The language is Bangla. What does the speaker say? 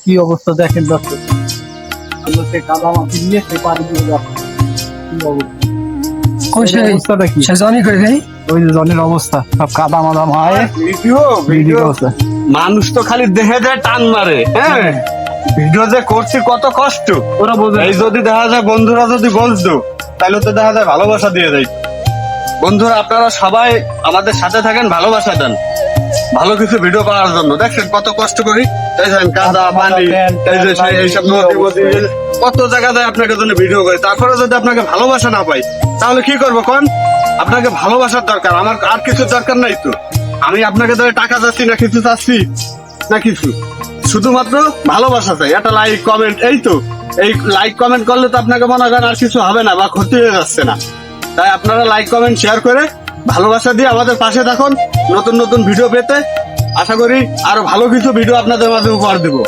কি অবস্থা দেখেন দর্শক, সে কাদা মাটি নিয়ে সে পানি দিয়ে যাচ্ছে। কি অবস্থা, এই অবস্থাটা কি? ওই যে জনের অবস্থা, সব কাদা মাদা মায়ে ভিডিও ভিডিও অবস্থা। মানুষ তো খালি দেখে যায় টান মারে, হ্যাঁ ভিডিও যে করছি কত কষ্ট ওরা বোঝে এই যদি দেখা যায় বন্ধুরা যদি বলতো তাহলে তো দেখা যায় ভালোবাসা দিয়ে দেয়। বন্ধুরা আপনারা সবাই আমাদের সাথে থাকেন, ভালোবাসা দেন ভালো কিছু ভিডিও করার জন্য। দেখেন কত কষ্ট করি, দেখেন কাদা পানি, এই যে এইসব নদী নদী কত জায়গায় আপনাকে জন্য ভিডিও করি, তারপরে যদি আপনাকে ভালোবাসা না পাই তাহলে কি করবো কোন? আপনাকে ভালোবাসার দরকার, আমার আর কিছু দরকার নাই তো। আমি আপনাকে ধরে টাকা চাচ্ছি না, কিছু চাচ্ছি না, কিছু শুধুমাত্র ভালোবাসা চাই, একটা লাইক কমেন্ট। এই তো এই লাইক কমেন্ট করলে তো আপনাকে মনে করেন আর কিছু হবে না বা ক্ষতি হয়ে যাচ্ছে না। তাই আপনারা লাইক কমেন্ট শেয়ার করে ভালোবাসা দিয়ে আমাদের পাশে থাকুন নতুন নতুন ভিডিও পেতে। আশা করি আরো ভালো কিছু ভিডিও আপনাদের মাঝে উপহার দেবো।